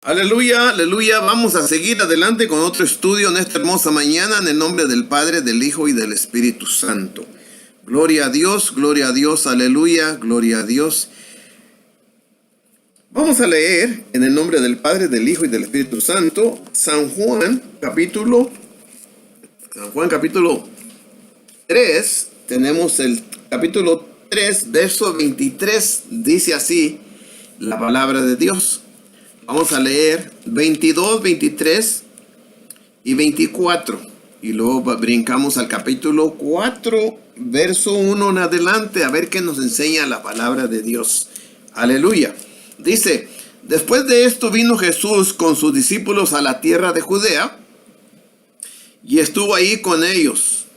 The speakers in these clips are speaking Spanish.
Aleluya, aleluya. Vamos a seguir adelante con otro estudio en esta hermosa mañana en el nombre del Padre, del Hijo y del Espíritu Santo. Gloria a Dios, aleluya, gloria a Dios. Vamos a leer en el nombre del Padre, del Hijo y del Espíritu Santo, San Juan capítulo 3. Tenemos el capítulo 3, verso 23, dice así la palabra de Dios. Vamos a leer 22, 23 y 24. Y luego brincamos al capítulo 4, verso 1 en adelante, a ver qué nos enseña la palabra de Dios. Aleluya. Dice: después de esto vino Jesús con sus discípulos a la tierra de Judea y estuvo ahí con ellos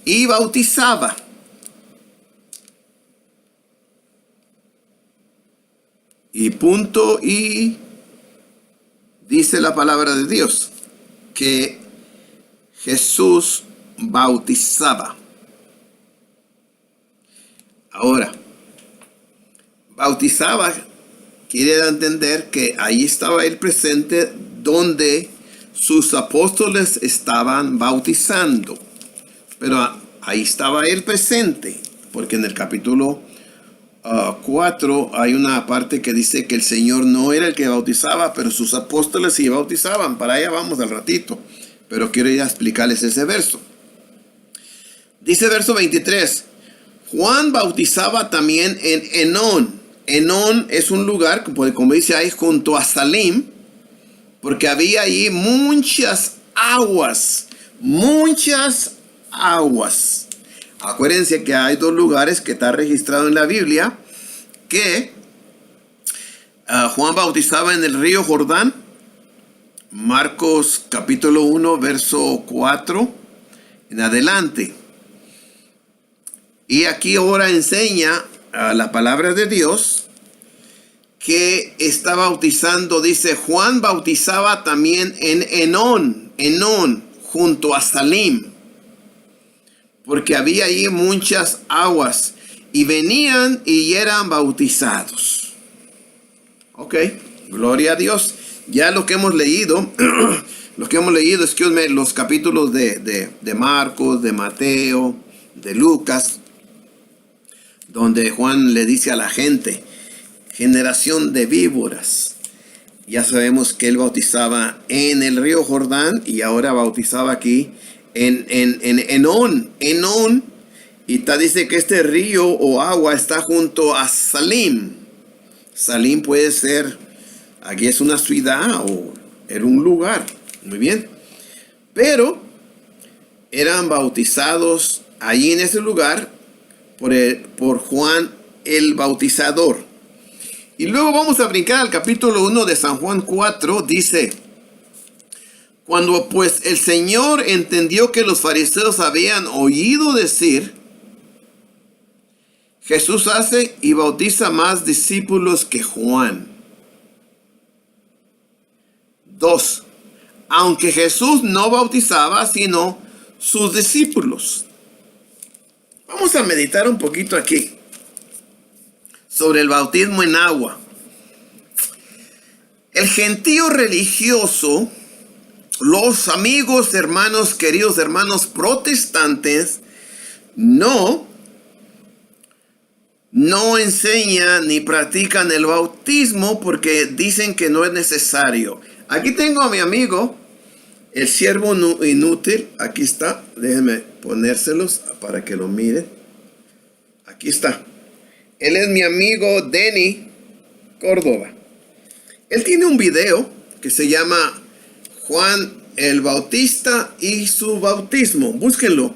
y bautizaba. Y punto y dice la palabra de Dios que Jesús bautizaba. Ahora, bautizaba quiere entender que ahí estaba él presente donde sus apóstoles estaban bautizando. Pero ahí estaba él presente, porque en el capítulo 4 hay una parte que dice que el Señor no era el que bautizaba, pero sus apóstoles sí bautizaban. Para allá vamos al ratito, pero quiero ya explicarles ese verso. Dice verso 23: Juan bautizaba también en Enón. Enón es un lugar, como dice ahí, junto a Salim, porque había ahí muchas aguas. Acuérdense que hay dos lugares que está registrado en la Biblia que Juan bautizaba en el río Jordán. Marcos capítulo 1, verso 4 en adelante. Y aquí ahora enseña la palabra de Dios que está bautizando. Dice: Juan bautizaba también en Enón, junto a Salim, porque había allí muchas aguas, y venían y eran bautizados. Ok, gloria a Dios. Ya lo que hemos leído, los capítulos de Marcos, de Mateo, de Lucas, donde Juan le dice a la gente: generación de víboras. Ya sabemos que él bautizaba en el río Jordán y ahora bautizaba aquí en Enón. Y dice que este río o agua está junto a Salim. Salim puede ser, aquí es una ciudad o era un lugar. Muy bien. Pero eran bautizados allí en ese lugar por Juan el Bautizador. Y luego vamos a brincar al capítulo 1 de San Juan 4. Dice: cuando pues el Señor entendió que los fariseos habían oído decir: Jesús hace y bautiza más discípulos que Juan. 2. Aunque Jesús no bautizaba, sino sus discípulos. Vamos a meditar un poquito aquí sobre el bautismo en agua. El gentío religioso, los amigos, hermanos, queridos hermanos protestantes, no enseñan ni practican el bautismo porque dicen que no es necesario. Aquí tengo a mi amigo, el siervo inútil. Aquí está. Déjenme ponérselos para que lo miren. Aquí está. Él es mi amigo Denny Córdoba. Él tiene un video que se llama Juan el Bautista y su bautismo. Búsquenlo.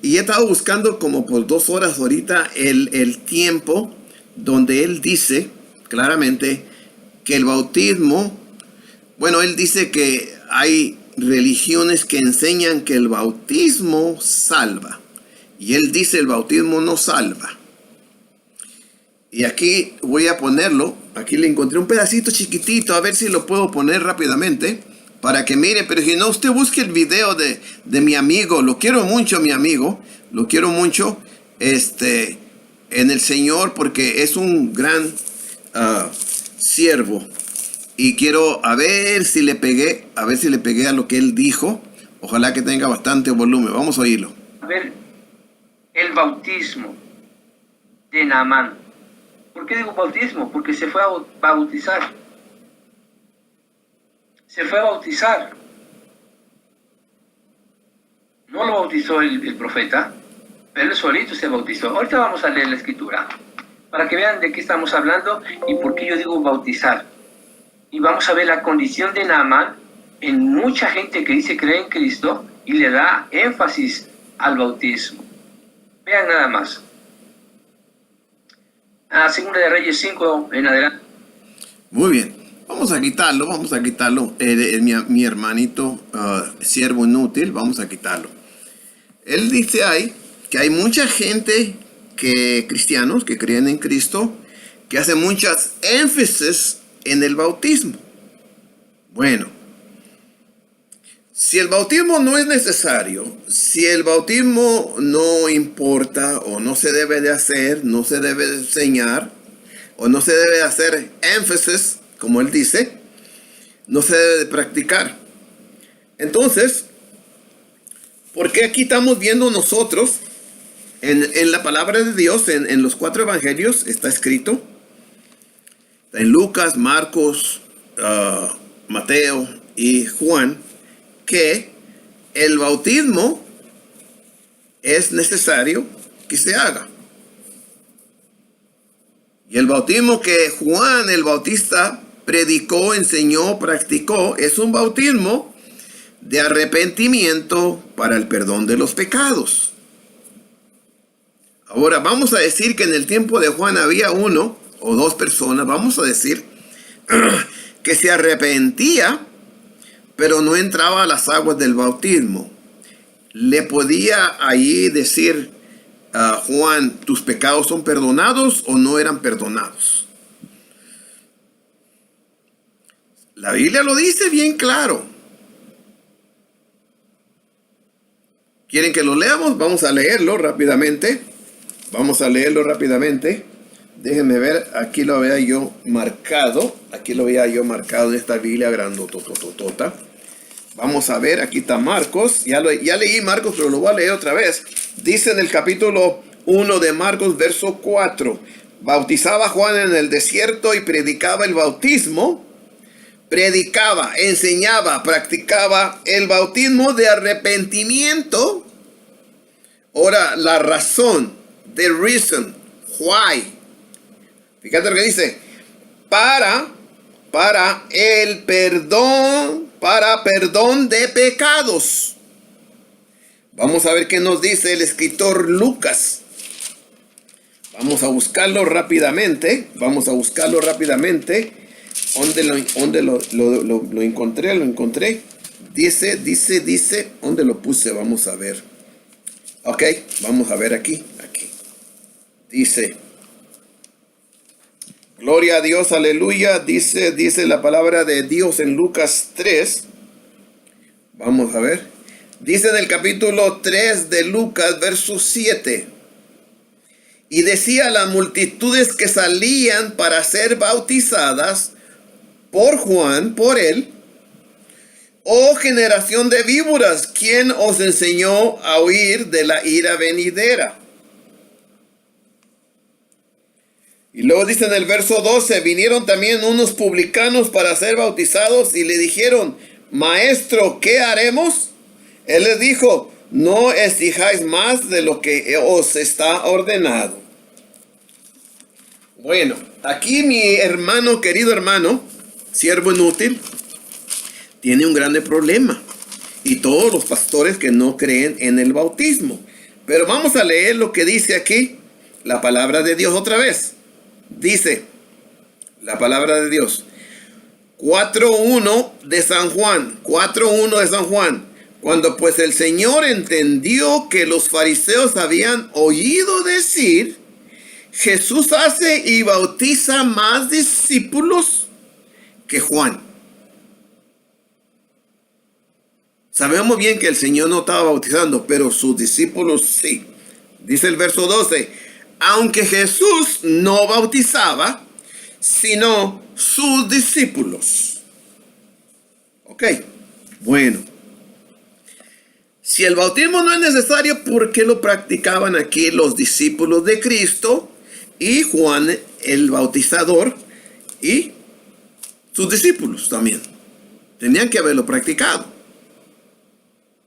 Y he estado buscando como por 2 horas ahorita el tiempo donde él dice claramente que el bautismo, bueno, él dice que hay religiones que enseñan que el bautismo salva. Y él dice el bautismo no salva. Y aquí voy a ponerlo. Aquí le encontré un pedacito chiquitito. A ver si lo puedo poner rápidamente para que mire. Pero si no, usted busque el video de mi amigo. Lo quiero mucho, mi amigo. Lo quiero mucho en el Señor, porque es un gran siervo. Y quiero a ver si le pegué, a lo que él dijo. Ojalá que tenga bastante volumen. Vamos a oírlo. A ver, el bautismo de Naamán. ¿Por qué digo bautismo? Porque se fue a bautizar. Se fue a bautizar. No lo bautizó el profeta, pero él solito se bautizó. Ahorita vamos a leer la escritura, para que vean de qué estamos hablando y por qué yo digo bautizar. Y vamos a ver la condición de Naamán en mucha gente que dice creer en Cristo y le da énfasis al bautismo. Vean nada más. A Segunda de Reyes 5 en adelante. Muy bien. Vamos a quitarlo. Mi hermanito siervo inútil, vamos a quitarlo. Él dice ahí que hay mucha gente cristianos que creen en Cristo, que hacen muchas énfasis en el bautismo. Bueno, si el bautismo no es necesario, si el bautismo no importa o no se debe de hacer, no se debe de enseñar o no se debe de hacer énfasis, como él dice, no se debe de practicar. Entonces, ¿por qué aquí estamos viendo nosotros en la palabra de Dios, en los 4 evangelios está escrito, en Lucas, Marcos, Mateo y Juan, que el bautismo es necesario que se haga? Y el bautismo que Juan el Bautista predicó, enseñó, practicó, es un bautismo de arrepentimiento para el perdón de los pecados. Ahora vamos a decir que en el tiempo de Juan había 1 o 2 personas, vamos a decir, que se arrepentía, pero no entraba a las aguas del bautismo. Le podía allí decir a Juan, ¿tus pecados son perdonados o no eran perdonados? La Biblia lo dice bien claro. ¿Quieren que lo leamos? Vamos a leerlo rápidamente. Déjenme ver, aquí lo había yo marcado. En esta Biblia grandotototota. Vamos a ver, aquí está Marcos. Ya leí Marcos, pero lo voy a leer otra vez. Dice en el capítulo 1 de Marcos, verso 4. Bautizaba Juan en el desierto y predicaba el bautismo. Predicaba, enseñaba, practicaba el bautismo de arrepentimiento. Ahora, la razón, the reason, why. Fíjate lo que dice. Para el perdón, para perdón de pecados. Vamos a ver qué nos dice el escritor Lucas. Vamos a buscarlo rápidamente. ¿Dónde lo encontré? Dice. ¿Dónde lo puse? Vamos a ver. Ok, vamos a ver aquí. Dice. Gloria a Dios, aleluya. Dice la palabra de Dios en Lucas 3. Vamos a ver. Dice en el capítulo 3 de Lucas, verso 7. Y decía a las multitudes que salían para ser bautizadas por Juan, por él: oh generación de víboras, ¿quién os enseñó a huir de la ira venidera? Y luego dice en el verso 12, vinieron también unos publicanos para ser bautizados y le dijeron: maestro, ¿qué haremos? Él les dijo: no exijáis más de lo que os está ordenado. Bueno, aquí mi hermano, querido hermano, siervo inútil, tiene un grande problema. Y todos los pastores que no creen en el bautismo. Pero vamos a leer lo que dice aquí la palabra de Dios otra vez. Dice la palabra de Dios 4.1 de San Juan. Cuando pues el Señor entendió que los fariseos habían oído decir: Jesús hace y bautiza más discípulos que Juan. Sabemos bien que el Señor no estaba bautizando, pero sus discípulos sí. Dice el verso 12: aunque Jesús no bautizaba, sino sus discípulos. Ok, bueno. Si el bautismo no es necesario, ¿por qué lo practicaban aquí los discípulos de Cristo y Juan el Bautizador y sus discípulos también? Tenían que haberlo practicado.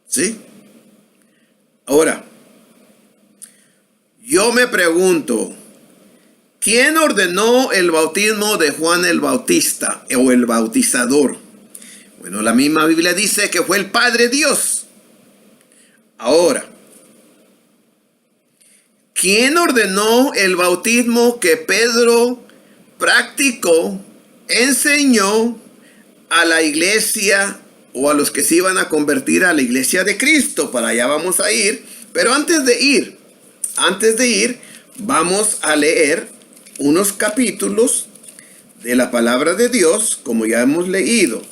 ¿Sí? Ahora, yo me pregunto, ¿quién ordenó el bautismo de Juan el Bautista o el Bautizador? Bueno, la misma Biblia dice que fue el Padre Dios. Ahora, ¿quién ordenó el bautismo que Pedro practicó, enseñó a la iglesia o a los que se iban a convertir a la iglesia de Cristo? Para allá vamos a ir. Pero antes de ir, vamos a leer unos capítulos de la palabra de Dios, como ya hemos leído.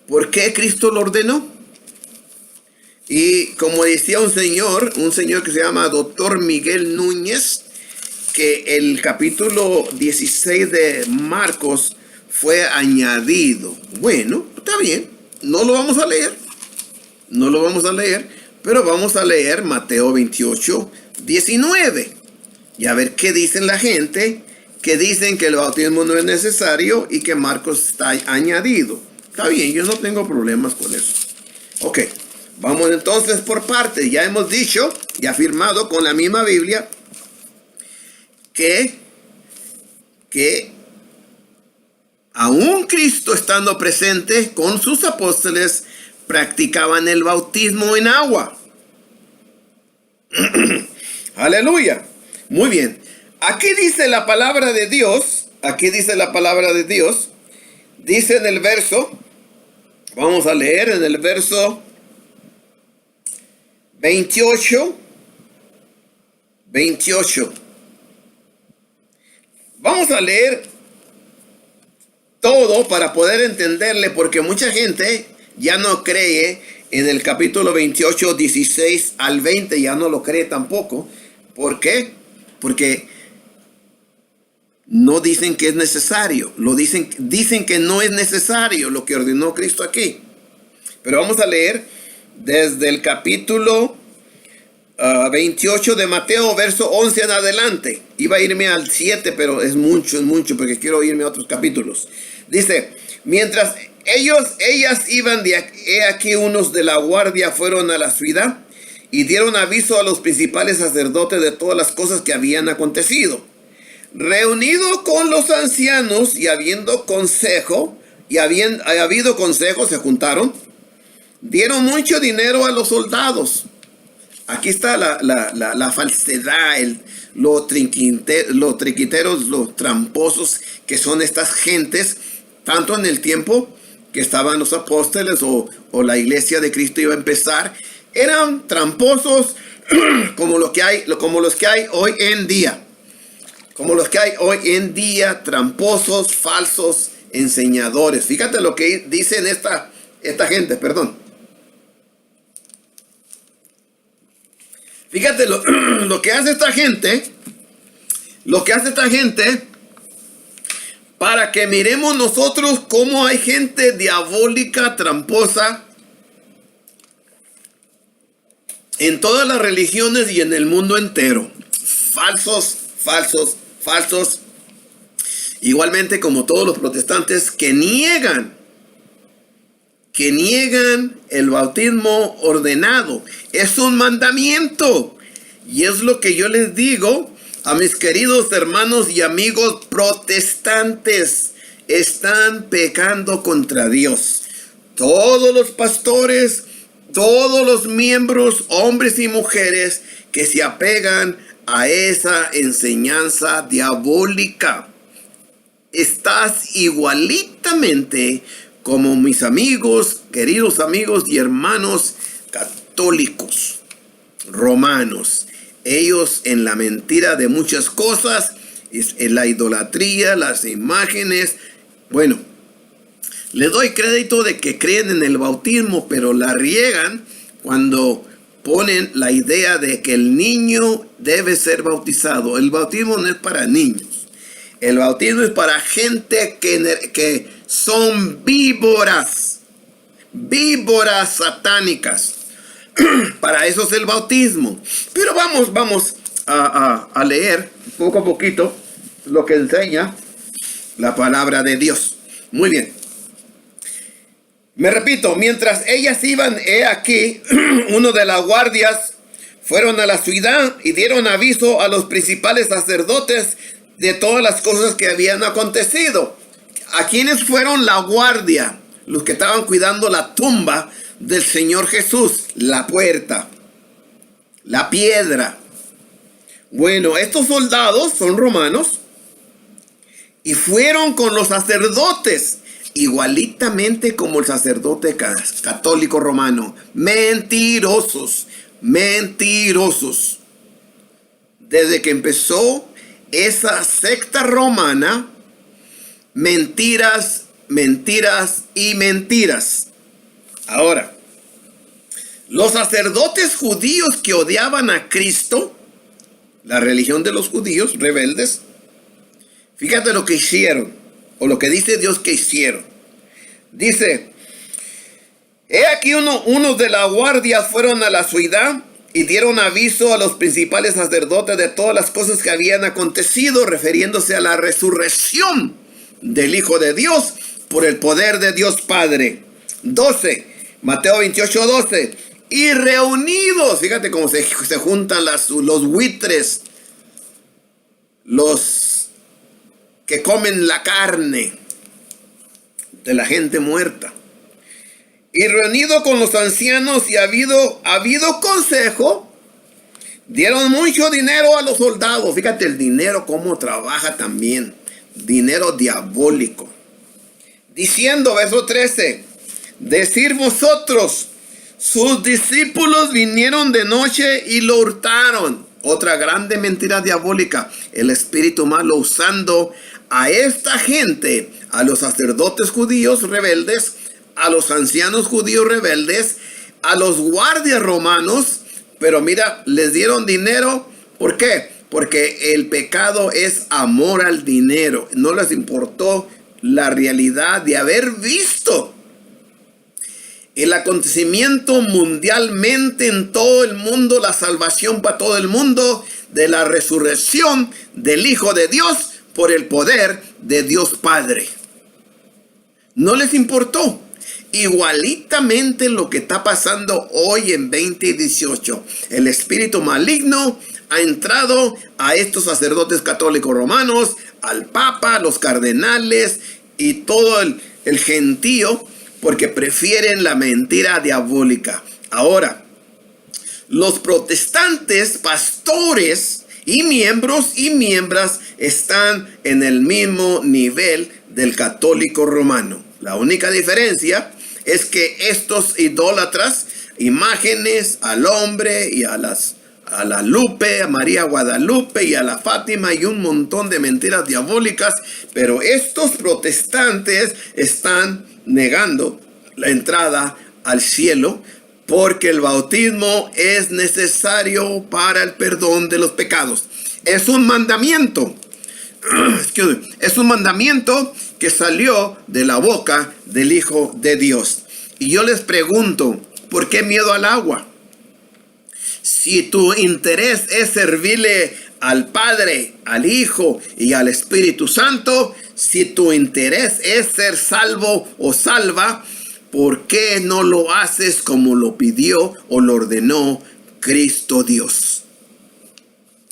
¿Por qué Cristo lo ordenó? Y como decía un señor que se llama Dr. Miguel Núñez, que el capítulo 16 de Marcos fue añadido. Bueno, está bien, no lo vamos a leer, pero vamos a leer Mateo 28, 19. Y a ver qué dicen la gente, que dicen que el bautismo no es necesario y que Marcos está añadido. Está bien, yo no tengo problemas con eso. Ok, vamos entonces por partes. Ya hemos dicho y afirmado con la misma Biblia que aún Cristo estando presente con sus apóstoles practicaban el bautismo en agua. Aleluya. Muy bien. Aquí dice la palabra de Dios. Dice en el verso, vamos a leer en el verso 28. Vamos a leer todo para poder entenderle, porque mucha gente ya no cree en el capítulo 28, 16 al 20, ya no lo cree tampoco. ¿Por qué? Porque no dicen que es necesario, dicen que no es necesario lo que ordenó Cristo aquí. Pero vamos a leer desde el capítulo 28 de Mateo, verso 11 en adelante. Iba a irme al 7, pero es mucho, porque quiero irme a otros capítulos. Dice, mientras ellas iban aquí unos de la guardia fueron a la ciudad y dieron aviso a los principales sacerdotes de todas las cosas que habían acontecido. Reunido con los ancianos y habiendo habido consejo, se juntaron, dieron mucho dinero a los soldados. Aquí está la falsedad, los triquiteros, los tramposos que son estas gentes, tanto en el tiempo que estaban los apóstoles o la iglesia de Cristo iba a empezar, eran tramposos como los que hay hoy en día. Tramposos, falsos enseñadores. Fíjate lo que dicen esta gente, Fíjate lo que hace esta gente. Para que miremos nosotros cómo hay gente diabólica, tramposa en todas las religiones y en el mundo entero. Falsos. Igualmente como todos los protestantes que niegan el bautismo ordenado. Es un mandamiento. Y es lo que yo les digo a mis queridos hermanos y amigos protestantes. Están pecando contra Dios. Todos los pastores, todos los miembros, hombres y mujeres que se apegan a esa enseñanza diabólica. Estás igualitamente como mis amigos, queridos amigos y hermanos católicos, romanos. Ellos en la mentira de muchas cosas, en la idolatría, las imágenes. Bueno, les doy crédito de que creen en el bautismo, pero la riegan cuando ponen la idea de que el niño debe ser bautizado. El bautismo no es para niños. El bautismo es para gente que son víboras satánicas. Para eso es el bautismo. Pero vamos a leer poco a poquito lo que enseña la palabra de Dios. Muy bien. Me repito, mientras ellas iban, he aquí, uno de las guardias fueron a la ciudad y dieron aviso a los principales sacerdotes de todas las cosas que habían acontecido. ¿A quiénes fueron la guardia? Los que estaban cuidando la tumba del Señor Jesús, la puerta, la piedra. Bueno, estos soldados son romanos y fueron con los sacerdotes, igualitamente como el sacerdote católico romano. Mentirosos. Desde que empezó esa secta romana, mentiras y mentiras. Ahora, los sacerdotes judíos que odiaban a Cristo, la religión de los judíos rebeldes, fíjate lo que hicieron, o lo que dice Dios que hicieron. Dice, he aquí unos de la guardia fueron a la ciudad y dieron aviso a los principales sacerdotes de todas las cosas que habían acontecido, refiriéndose a la resurrección del Hijo de Dios por el poder de Dios Padre. 12, Mateo 28:12. Y reunidos, fíjate cómo se juntan los buitres, los que comen la carne de la gente muerta. Y reunido con los ancianos y habido consejo, dieron mucho dinero a los soldados. Fíjate el dinero cómo trabaja también. Dinero diabólico. Diciendo, verso 13, decir vosotros, sus discípulos vinieron de noche y lo hurtaron. Otra grande mentira diabólica. El espíritu malo usando a esta gente, a los sacerdotes judíos rebeldes, a los ancianos judíos rebeldes, a los guardias romanos. Pero mira, les dieron dinero. ¿Por qué? Porque el pecado es amor al dinero. No les importó la realidad de haber visto el acontecimiento mundialmente en todo el mundo, la salvación para todo el mundo, de la resurrección del Hijo de Dios por el poder de Dios Padre. No les importó. Igualitamente lo que está pasando hoy en 2018. El espíritu maligno ha entrado a estos sacerdotes católicos romanos, al Papa, los cardenales y todo el gentío, porque prefieren la mentira diabólica. Ahora, los protestantes, pastores y miembros y miembros están en el mismo nivel del católico romano. La única diferencia es que estos idólatras imágenes al hombre y a la Lupe, a María Guadalupe y a la Fátima y un montón de mentiras diabólicas, pero estos protestantes están negando la entrada al cielo porque el bautismo es necesario para el perdón de los pecados. Es un mandamiento. Es un mandamiento que salió de la boca del Hijo de Dios. Y yo les pregunto, ¿por qué miedo al agua? Si tu interés es servirle al Padre, al Hijo y al Espíritu Santo, si tu interés es ser salvo o salva, ¿por qué no lo haces como lo pidió o lo ordenó Cristo Dios?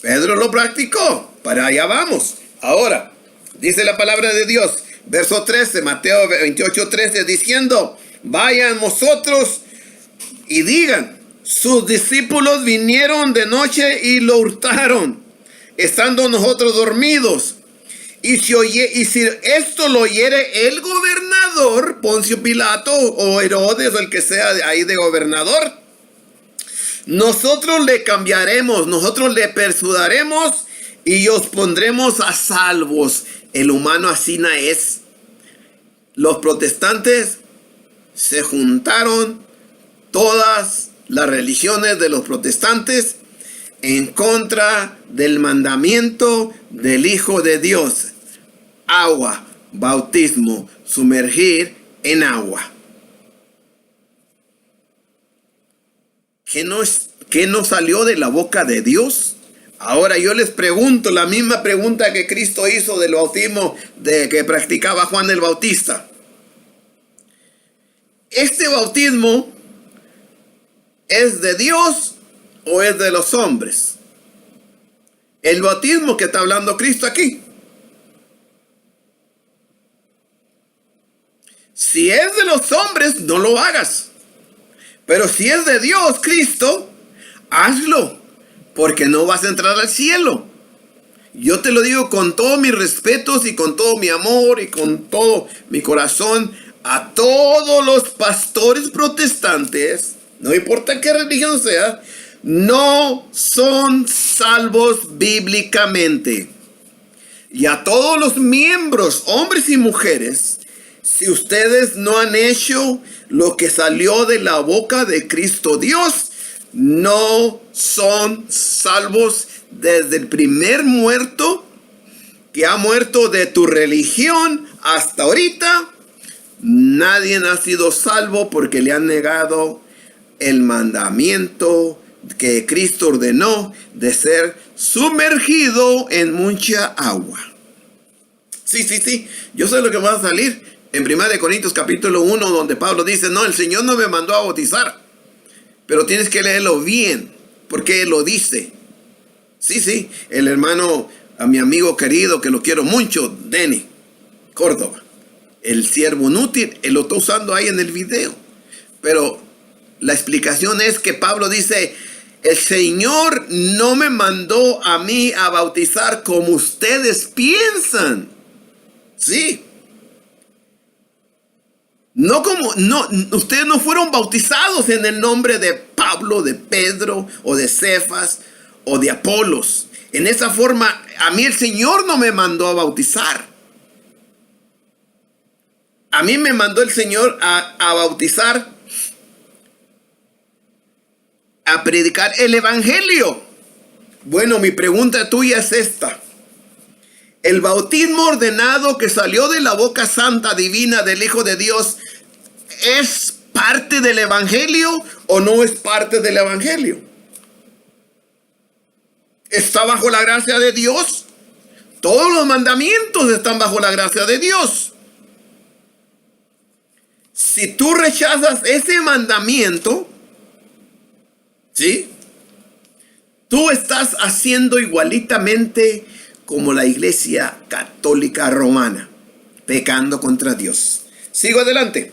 Pedro lo practicó. Para allá vamos. Ahora, dice la palabra de Dios, verso 13, Mateo 28:13, diciendo, vayan vosotros y digan, sus discípulos vinieron de noche y lo hurtaron, estando nosotros dormidos. Y si esto lo oyere el gobernador, Poncio Pilato o Herodes o el que sea de ahí de gobernador, nosotros le cambiaremos, nosotros le persuadiremos y os pondremos a salvos. El humano así no es. Los protestantes se juntaron, todas las religiones de los protestantes, en contra del mandamiento del Hijo de Dios. agua, bautismo, sumergir en agua. ¿Qué no salió de la boca de Dios? Ahora yo les pregunto la misma pregunta que Cristo hizo del bautismo que practicaba Juan el Bautista. ¿Este bautismo es de Dios o es de los hombres? El bautismo que está hablando Cristo aquí. Si es de los hombres, no lo hagas. Pero si es de Dios, Cristo, hazlo, porque no vas a entrar al cielo. Yo te lo digo con todos mis respetos y con todo mi amor y con todo mi corazón a todos los pastores protestantes, no importa qué religión sea, no son salvos bíblicamente. Y a todos los miembros, hombres y mujeres, si ustedes no han hecho lo que salió de la boca de Cristo Dios, no son salvos. Desde el primer muerto que ha muerto de tu religión hasta ahorita, nadie ha sido salvo porque le han negado el mandamiento que Cristo ordenó de ser sumergido en mucha agua. Sí. Yo sé lo que va a salir en 1 Corintios capítulo 1, donde Pablo dice, no, el Señor no me mandó a bautizar. Pero tienes que leerlo bien, porque Él lo dice. Sí, el hermano, a mi amigo querido, que lo quiero mucho, Denny Córdoba, el siervo inútil, él lo está usando ahí en el video. Pero la explicación es que Pablo dice, el Señor no me mandó a mí a bautizar como ustedes piensan. Sí. Ustedes no fueron bautizados en el nombre de Pablo, de Pedro o de Cefas o de Apolos. En esa forma, a mí el Señor no me mandó a bautizar. A mí me mandó el Señor a bautizar, a predicar el Evangelio. Bueno, mi pregunta tuya es esta. ¿El bautismo ordenado que salió de la boca santa divina del Hijo de Dios es parte del Evangelio o no es parte del Evangelio? ¿Está bajo la gracia de Dios? Todos los mandamientos están bajo la gracia de Dios. Si tú rechazas ese mandamiento, ¿sí? Tú estás haciendo igualitamente como la Iglesia Católica Romana, pecando contra Dios. Sigo adelante.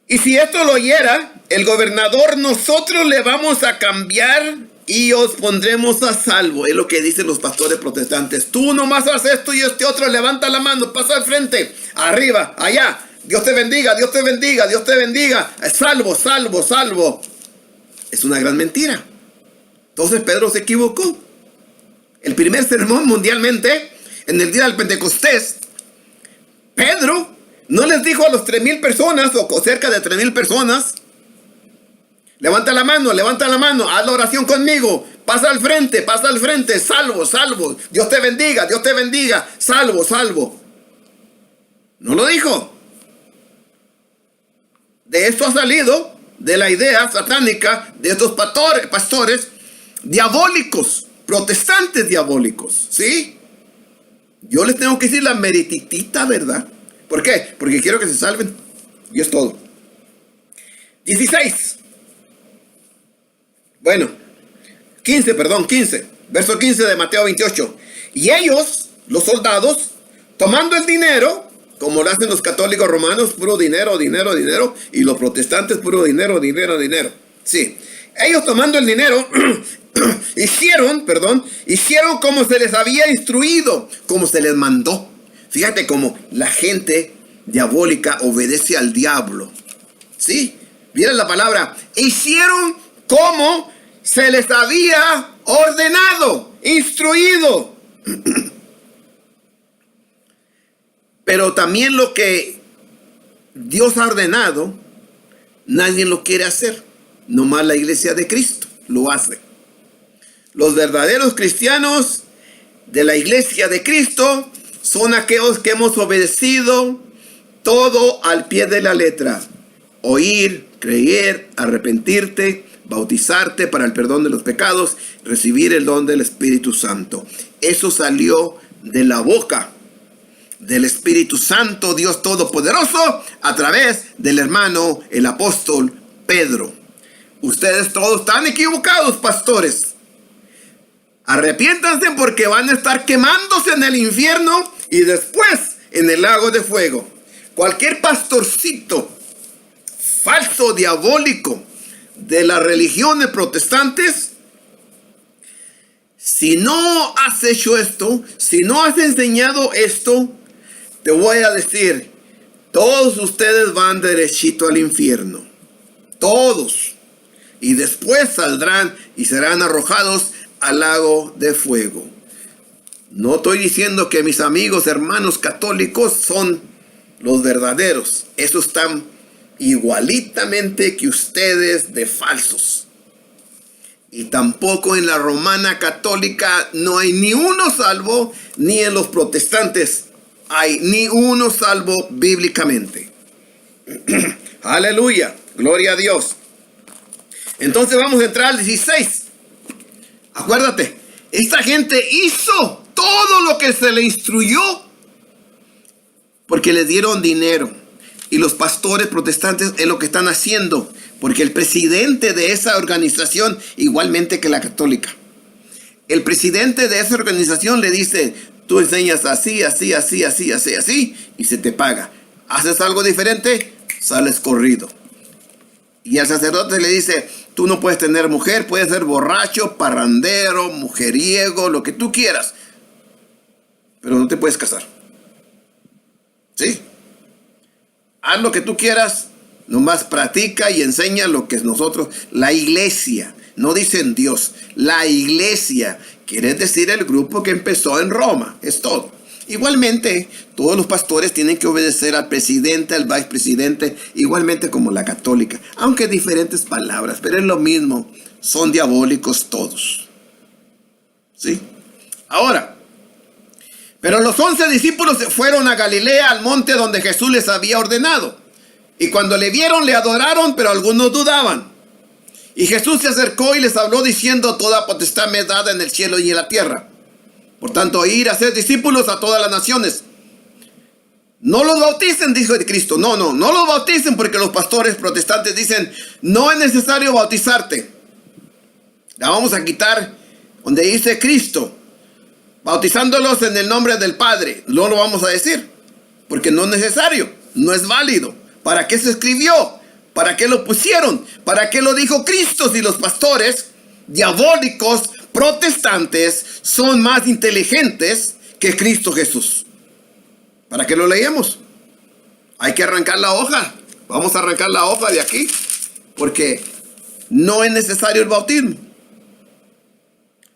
Y si esto lo oyera el gobernador, nosotros le vamos a cambiar y os pondremos a salvo. Es lo que dicen los pastores protestantes. Tú nomás haces esto y este otro, levanta la mano, pasa al frente, arriba, allá. Dios te bendiga, Dios te bendiga, Dios te bendiga. Salvo, salvo, salvo. Es una gran mentira. Entonces Pedro se equivocó. El primer sermón mundialmente, en el día del Pentecostés, Pedro no les dijo a los 3,000 personas o cerca de 3,000 personas, levanta la mano, haz la oración conmigo, pasa al frente, salvo, salvo, Dios te bendiga, salvo, salvo. No lo dijo. De esto ha salido, de la idea satánica de estos pastores diabólicos, protestantes diabólicos, ¿sí? Yo les tengo que decir la merititita verdad. ¿Por qué? Porque quiero que se salven. Y es todo. 16. Bueno, 15. Verso 15 de Mateo 28. Y ellos, los soldados, tomando el dinero, como lo hacen los católicos romanos, puro dinero, y los protestantes, puro dinero. Sí. Ellos tomando el dinero, hicieron como se les había instruido, como se les mandó. Fíjate cómo la gente diabólica obedece al diablo. ¿Sí? Miren la palabra. Hicieron como se les había ordenado, instruido. Pero también lo que Dios ha ordenado, nadie lo quiere hacer. Nomás la Iglesia de Cristo lo hace. Los verdaderos cristianos de la Iglesia de Cristo son aquellos que hemos obedecido todo al pie de la letra. Oír, creer, arrepentirte, bautizarte para el perdón de los pecados, recibir el don del Espíritu Santo. Eso salió de la boca del Espíritu Santo, Dios Todopoderoso, a través del hermano, el apóstol Pedro. Ustedes todos están equivocados, pastores. Arrepiéntanse porque van a estar quemándose en el infierno y después en el lago de fuego. Cualquier pastorcito falso, diabólico de las religiones protestantes, si no has hecho esto, si no has enseñado esto, te voy a decir, todos ustedes van derechito al infierno. Todos. Y después saldrán y serán arrojados al lago de fuego. No estoy diciendo que mis amigos, hermanos católicos son los verdaderos. Esos están igualitamente que ustedes de falsos. Y tampoco en la romana católica no hay ni uno salvo, ni en los protestantes hay ni uno salvo bíblicamente. Aleluya, gloria a Dios. Entonces vamos a entrar al 16. Acuérdate, esta gente hizo todo lo que se le instruyó porque les dieron dinero. Y los pastores protestantes es lo que están haciendo, porque el presidente de esa organización, igualmente que la católica, el presidente de esa organización le dice, tú enseñas así, así, así, así, así, así, y se te paga. Haces algo diferente, sales corrido. Y el sacerdote le dice, tú no puedes tener mujer, puedes ser borracho, parrandero, mujeriego, lo que tú quieras, pero no te puedes casar. ¿Sí? Haz lo que tú quieras, nomás practica y enseña lo que nosotros, la iglesia, no dicen Dios, la iglesia, quiere decir el grupo que empezó en Roma, es todo. Igualmente, todos los pastores tienen que obedecer al presidente, al vicepresidente, igualmente como la católica, aunque diferentes palabras, pero es lo mismo, son diabólicos todos. ¿Sí? Ahora, pero los 11 discípulos se fueron a Galilea, al monte donde Jesús les había ordenado. Y cuando le vieron, le adoraron, pero algunos dudaban. Y Jesús se acercó y les habló diciendo, toda potestad me es dada en el cielo y en la tierra. Por tanto, ir a ser discípulos a todas las naciones. No los bauticen, dijo Cristo. No los bauticen porque los pastores protestantes dicen, no es necesario bautizarte. La vamos a quitar donde dice Cristo, bautizándolos en el nombre del Padre. No lo vamos a decir, porque no es necesario, no es válido. ¿Para qué se escribió? ¿Para qué lo pusieron? ¿Para qué lo dijo Cristo si los pastores diabólicos protestantes son más inteligentes que Cristo Jesús? ¿Para qué lo leemos? Hay que arrancar la hoja. Vamos a arrancar la hoja de aquí, porque no es necesario el bautismo.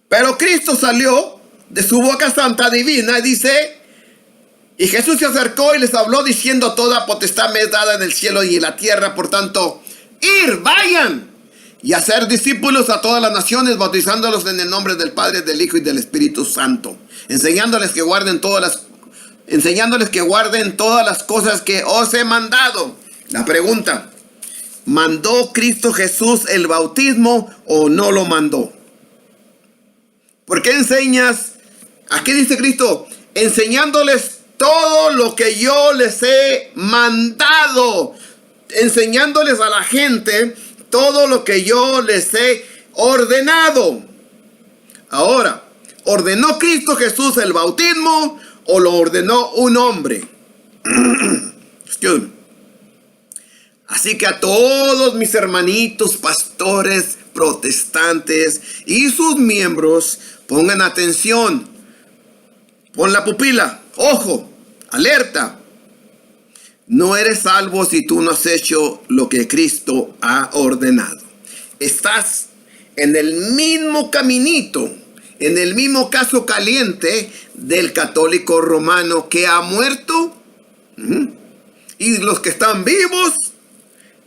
Pero Cristo salió de su boca santa divina, dice, y Jesús se acercó y les habló diciendo, toda potestad me es dada en el cielo y en la tierra, por tanto, vayan y hacer discípulos a todas las naciones, bautizándolos en el nombre del Padre, del Hijo y del Espíritu Santo, enseñándoles que guarden todas las cosas que os he mandado. La pregunta, ¿mandó Cristo Jesús el bautismo o no lo mandó? ¿Por qué enseñas? Aquí dice Cristo, enseñándoles todo lo que yo les he mandado, enseñándoles a la gente todo lo que yo les he ordenado. Ahora, ¿ordenó Cristo Jesús el bautismo o lo ordenó un hombre? Excuse me. Así que a todos mis hermanitos pastores protestantes y sus miembros, pongan atención, pon la pupila, ojo, alerta. No eres salvo si tú no has hecho lo que Cristo ha ordenado. Estás en el mismo caminito, en el mismo caso caliente del católico romano que ha muerto. Y los que están vivos,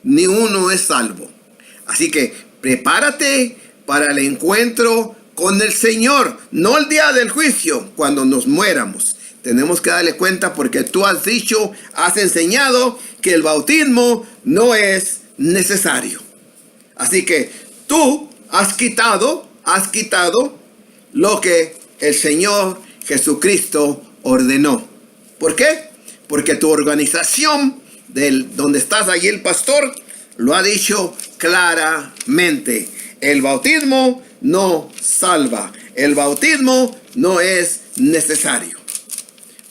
ni uno es salvo. Así que prepárate para el encuentro con el Señor, no el día del juicio, cuando nos muéramos. tenemos que darle cuenta porque tú has dicho, has enseñado que el bautismo no es necesario. Así que tú has quitado lo que el Señor Jesucristo ordenó. ¿Por qué? Porque tu organización, donde estás allí el pastor, lo ha dicho claramente. El bautismo no salva. El bautismo no es necesario.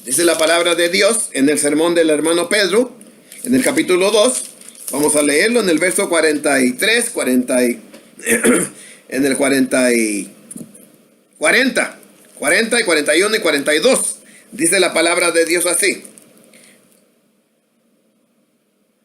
Dice la palabra de Dios en el sermón del hermano Pedro, en el capítulo 2. Vamos a leerlo en el verso 43, en el 40 y 41 y 42. Dice la palabra de Dios así.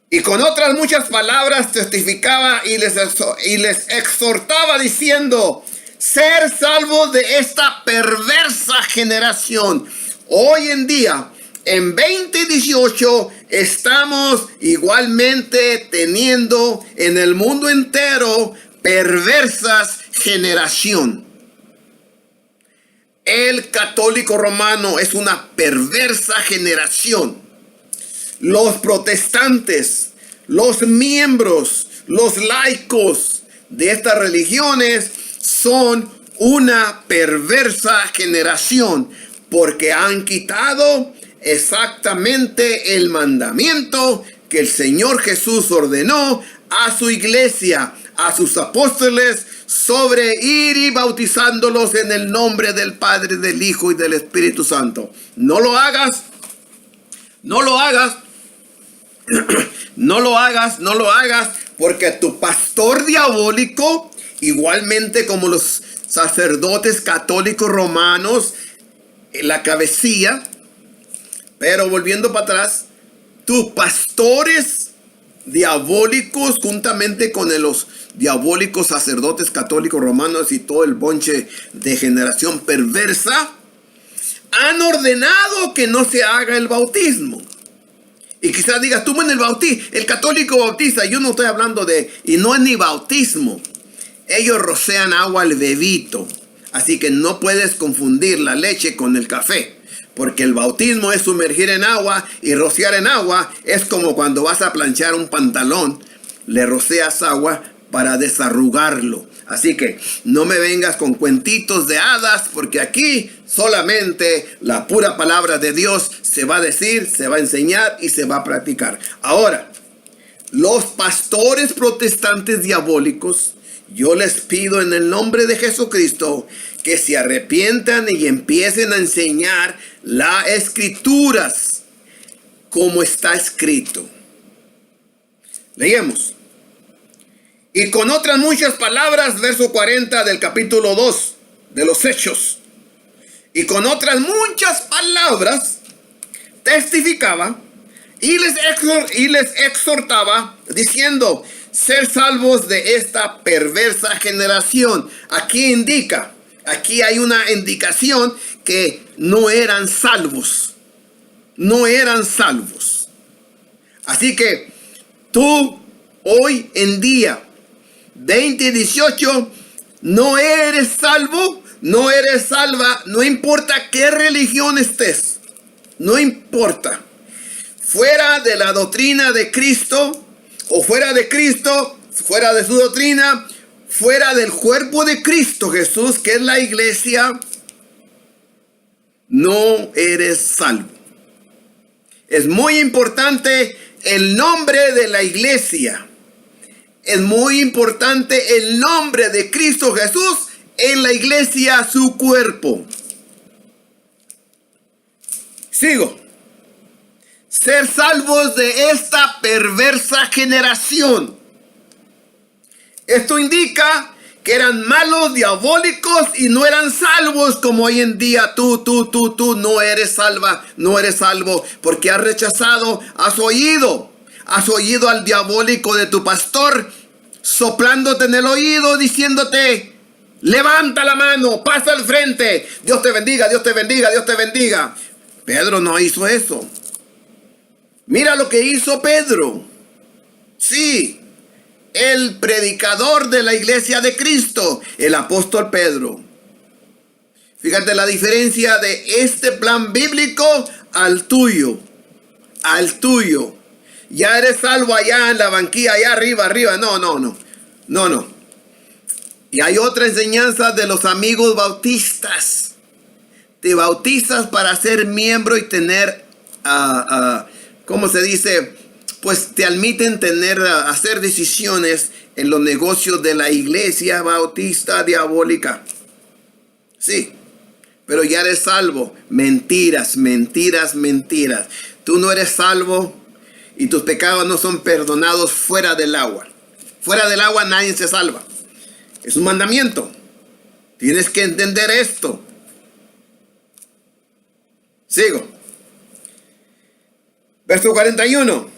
Y con otras muchas palabras testificaba y les exhortaba diciendo: ser salvos de esta perversa generación. Hoy en día, en 2018, estamos igualmente teniendo en el mundo entero perversas generación. El católico romano es una perversa generación. Los protestantes, los miembros, los laicos de estas religiones son una perversa generación porque han quitado exactamente el mandamiento que el Señor Jesús ordenó a su iglesia, a sus apóstoles, sobre ir y bautizándolos en el nombre del Padre, del Hijo y del Espíritu Santo. No lo hagas, no lo hagas, no lo hagas, no lo hagas, porque tu pastor diabólico, igualmente como los sacerdotes católicos romanos, la cabecilla, pero volviendo para atrás, tus pastores diabólicos, juntamente con los diabólicos sacerdotes católicos romanos y todo el bonche de generación perversa, han ordenado que no se haga el bautismo. Y quizás digas, tú, bueno, el católico bautiza. Yo no estoy hablando y no es ni bautismo. Ellos rocean agua al bebito. Así que no puedes confundir la leche con el café. Porque el bautismo es sumergir en agua, y rociar en agua es como cuando vas a planchar un pantalón. Le roceas agua para desarrugarlo. Así que no me vengas con cuentitos de hadas, porque aquí solamente la pura palabra de Dios se va a decir, se va a enseñar y se va a practicar. Ahora, los pastores protestantes diabólicos, yo les pido en el nombre de Jesucristo que se arrepientan y empiecen a enseñar las escrituras como está escrito. Leemos. Y con otras muchas palabras, verso 40 del capítulo 2 de los Hechos. Y con otras muchas palabras testificaba y les exhortaba diciendo: ser salvos de esta perversa generación. Aquí hay una indicación que no eran salvos. No eran salvos. Así que tú hoy en día 2018 no eres salvo, no eres salva, no importa qué religión estés, no importa. Fuera de la doctrina de Cristo, o fuera de Cristo, fuera de su doctrina, fuera del cuerpo de Cristo Jesús, que es la iglesia, no eres salvo. Es muy importante el nombre de la iglesia. Es muy importante el nombre de Cristo Jesús en la iglesia, su cuerpo. Sigo. Ser salvos de esta perversa generación. Esto indica que eran malos, diabólicos y no eran salvos como hoy en día. Tú no eres salva, no eres salvo porque has rechazado, has oído al diabólico de tu pastor soplándote en el oído diciéndote: levanta la mano, pasa al frente, Dios te bendiga, Dios te bendiga, Dios te bendiga. Pedro no hizo eso. Mira lo que hizo Pedro. Sí, el predicador de la iglesia de Cristo, el apóstol Pedro, Fíjate la diferencia de este plan bíblico al tuyo. Al tuyo. Ya eres salvo allá en la banquilla, allá arriba. No. Y hay otra enseñanza de los amigos bautistas. Te bautizas para ser miembro y tener, ¿cómo se dice? Pues te admiten hacer decisiones en los negocios de la iglesia bautista diabólica. Sí, pero ya eres salvo. Mentiras. Tú no eres salvo y tus pecados no son perdonados fuera del agua. Fuera del agua nadie se salva. Es un mandamiento. Tienes que entender esto. Sigo. Verso 41.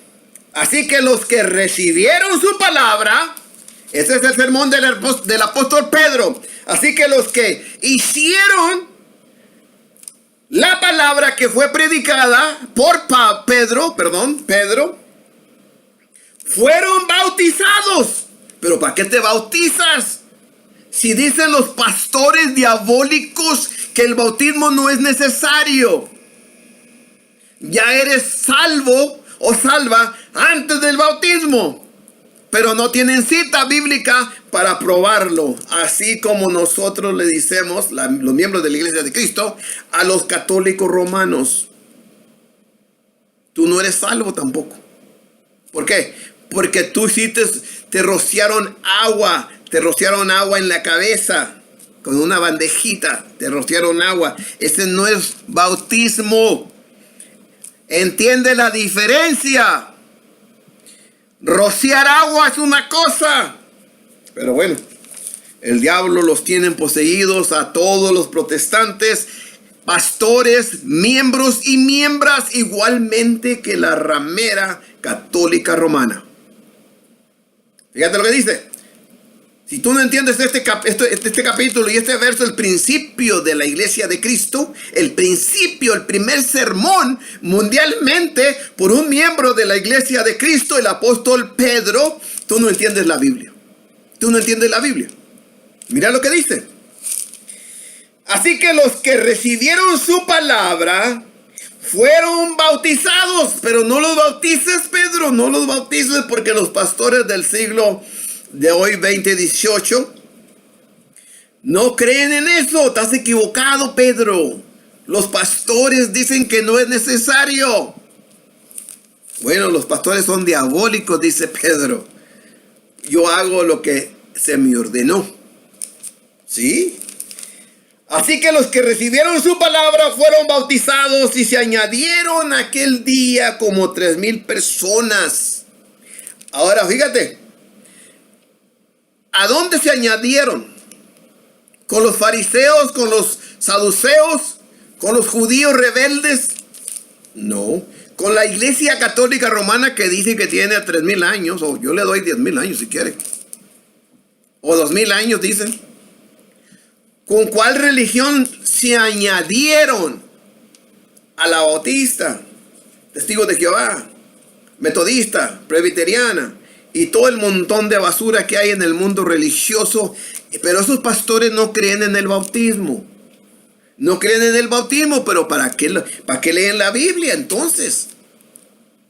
Así que los que recibieron su palabra, ese es el sermón del apóstol Pedro. Así que los que hicieron la palabra que fue predicada por Pedro, fueron bautizados. ¿Pero para qué te bautizas? Si dicen los pastores diabólicos que el bautismo no es necesario. Ya eres salvo o salva antes del bautismo. Pero no tienen cita bíblica para probarlo. Así como nosotros le decimos, los miembros de la Iglesia de Cristo, a los católicos romanos. Tú no eres salvo tampoco. ¿Por qué? Porque tú sí te rociaron agua. Te rociaron agua en la cabeza. Con una bandejita. Te rociaron agua. Ese no es bautismo. Entiende la diferencia. Rociar agua es una cosa. Pero bueno, el diablo los tiene poseídos a todos los protestantes, pastores, miembros y miembros, igualmente que la ramera católica romana. Fíjate lo que dice. Si tú no entiendes este capítulo y este verso, el principio de la iglesia de Cristo, el primer sermón mundialmente por un miembro de la iglesia de Cristo, el apóstol Pedro, tú no entiendes la Biblia. Tú no entiendes la Biblia. Mira lo que dice. Así que los que recibieron su palabra fueron bautizados. Pero no los bautices, Pedro, no los bautices, porque los pastores del siglo de hoy, 2018, no creen en eso. Estás equivocado, Pedro. Los pastores dicen que no es necesario. Bueno, los pastores son diabólicos, dice Pedro. Yo hago lo que se me ordenó. ¿Sí? Así que los que recibieron su palabra fueron bautizados y se añadieron aquel día como 3,000 personas. Ahora, fíjate. ¿A dónde se añadieron? ¿Con los fariseos, con los saduceos, con los judíos rebeldes? No. Con la iglesia católica romana que dice que tiene 3,000 años, o yo le doy 10,000 años si quiere. O 2,000 años dicen. ¿Con cuál religión se añadieron? A la bautista, testigos de Jehová, metodista, presbiteriana. Y todo el montón de basura que hay en el mundo religioso. Pero esos pastores no creen en el bautismo. No creen en el bautismo, pero ¿para qué leen la Biblia entonces?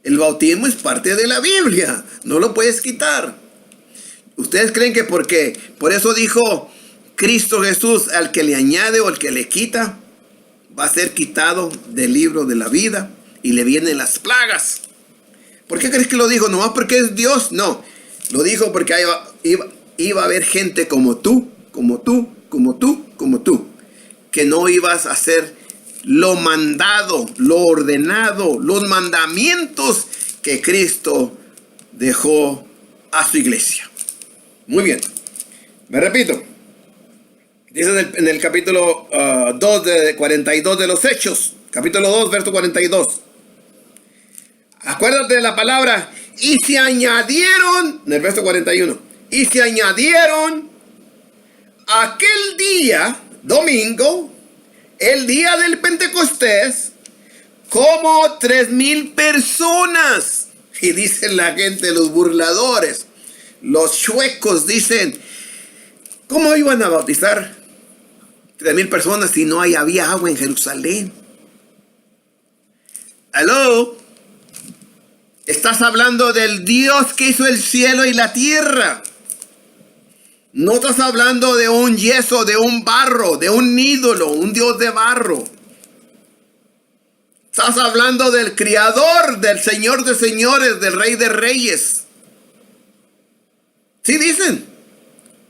El bautismo es parte de la Biblia. No lo puedes quitar. ¿Ustedes creen que porque por eso dijo Cristo Jesús, al que le añade o al que le quita, va a ser quitado del libro de la vida y le vienen las plagas? ¿Por qué crees que lo dijo? ¿Nomás porque es Dios? No. Lo dijo porque iba a haber gente como tú, que no ibas a hacer lo mandado, lo ordenado, los mandamientos que Cristo dejó a su iglesia. Muy bien. Me repito. Dice en el capítulo 2 de 42 de los Hechos. Capítulo 2, verso 42. Acuérdate de la palabra, y se añadieron, en el verso 41, y se añadieron aquel día, domingo, el día del Pentecostés, como 3,000 personas. Y dicen la gente, los burladores, los chuecos, dicen, ¿cómo iban a bautizar 3,000 personas y no había agua en Jerusalén. ¿Aló? Estás hablando del Dios que hizo el cielo y la tierra. No estás hablando de un yeso, de un barro, de un ídolo, un Dios de barro. Estás hablando del Creador, del Señor de señores, del Rey de reyes. Sí dicen.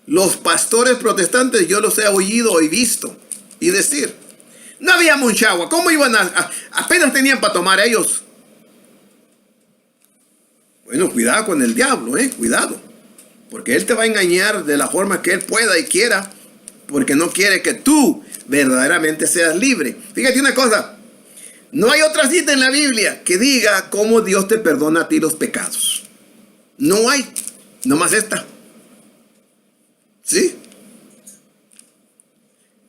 Los pastores protestantes, yo los he oído y visto y decir, no había mucha agua. ¿Cómo iban apenas tenían para tomar ellos? Bueno, cuidado con el diablo, cuidado. Porque él te va a engañar de la forma que él pueda y quiera, porque no quiere que tú verdaderamente seas libre. Fíjate una cosa, no hay otra cita en la Biblia que diga cómo Dios te perdona a ti los pecados. No hay, nomás esta. ¿Sí?